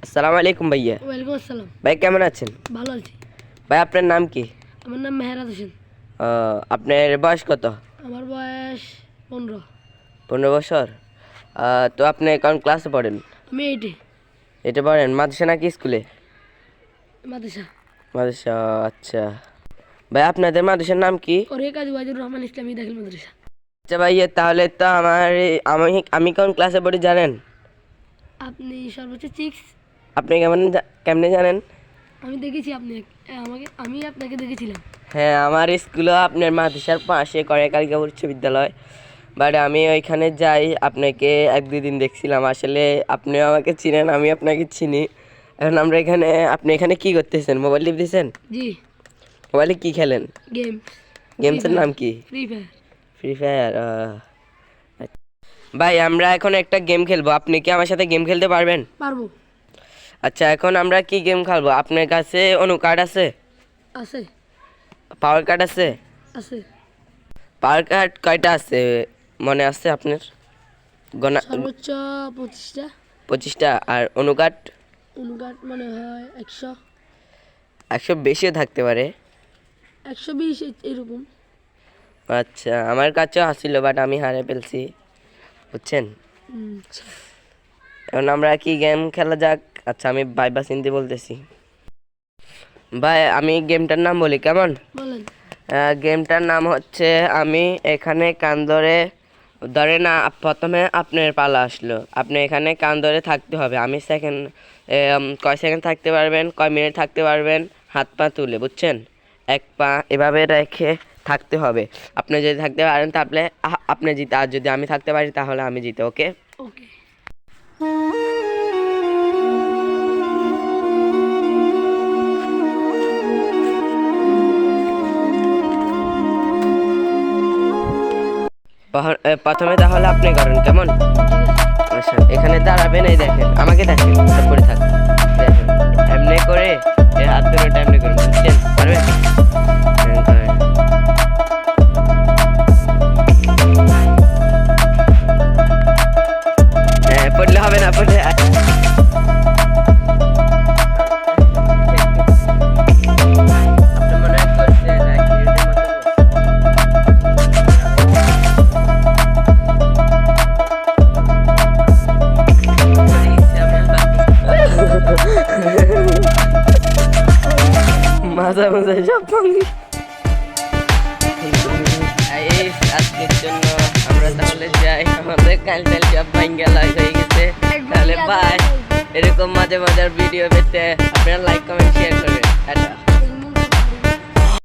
আসসালামু আলাইকুম ভাইয়া। ওয়ালাইকুম আসসালাম। ভাই কেমন আছেন? ভালো আছি। ভাই আপনার নাম কি? আমার নাম মেহরাজ হোসেন। আপনার বয়স কত? আমার বয়স 15। 15 বছর। তো আপনি কোন ক্লাসে পড়েন? আমি এইটে। এটা পড়েন মাদ্রাসা নাকি স্কুলে? মাদ্রাসা। মাদ্রাসা, আচ্ছা। ভাই আপনাদের মাদ্রাসার নাম কি? কোরিয়া কাজী ওয়াজিদুর রহমান ইসলামী দাখিল মাদ্রাসা। আচ্ছা ভাইয়া, তাহলে তো আমি আমি কোন ক্লাসে পড়ি জানেন? আপনি সর্বোচ্চ 6। আপনি কেমনে জানেন? আমি দেখেছি আমি আপনাকে দেখেছিলাম। হ্যাঁ, আমার স্কুলও আপনার মাদ্রাসার পাশে করিয়াকালী উচ্চ বিদ্যালয়। বাট আমি ওইখানে যাই, আপনাকে 1-2 দিন দেখছিলাম। আসলে আপনিও আমাকে চিনেন, আমি আপনাকে চিনি। এখন আমরা আপনি এখানে কি করতেছেন? মোবাইল টিপতেছেন? জি। মোবাইলে কি খেলেন? গেম। গেমসের নাম কি? Free fire. Free fire. ভাই আমরা এখন একটা গেম খেলবো, আপনি কি আমার সাথে গেম খেলতে পারবেন? পারবো। আচ্ছা, এখন আমরা কি গেম খেলবো? আপনার কাছে অনু কার্ড আছে? আছে। পাওয়ার কার্ড আছে? আছে। পাওয়ার কার্ড কয়টা আছে মনে আছে আপনার? সর্বোচ্চ 25টা। 25টা। আর অনু কার্ড? অনুঘাট মনে হয় 100। 100 বেশিও থাকতে পারে। 120 এরকম। আচ্ছা, আমার কাছেও আসছিল, বাট আমি হারিয়ে ফেলছি, বুঝছেন? আচ্ছা। এখন আমরা কি গেম খেলা যাক। আচ্ছা, আমি বাইবা চিনতে বলতেছি। ভাই আমি গেমটার নাম বলি, কেমন? বলেন। গেমটার নাম হচ্ছে, আমি এখানে কান ধরে ধরে না, প্রথমে আপনার পালা আসলো, আপনি এখানে কান ধরে থাকতে হবে। আমি কয় সেকেন্ড থাকতে পারবেন, কয় মিনিট থাকতে পারবেন, হাত পা তুলে, বুঝছেন? এক পা এভাবে রেখে থাকতে হবে। আপনি যদি থাকতে পারেন তাহলে আপনি জিতে, আর যদি আমি থাকতে পারি তাহলে আমি জিতে। ওকে? ওকে। প্রথমে তাহলে আপনি করেন, কেমন? আচ্ছা, এখানে দাঁড়াবেন, এই দেখেন, আমাকে দেখেন, চুপ করে থাক, দেখেন এমনি করে এই হাত ধরে এমনি করে, বুঝছেন? পারবেন? হ্যাঁ, করেন। হ্যাঁ, পড়লে হবে না, পড়লে আপনি মনে হয় করছেন 1 মিনিটের মতো। মাঝে মাঝে সব ভাঙি। আজকের জন্য আমরা তাহলে যাই, আমাদের কাল সব ভাঙ্গা হয়ে গেছে। তাহলে বাই। এরকম মাঝে মাঝে ভিডিও পেতে আপনারা লাইক কমেন্ট শেয়ার করবেন।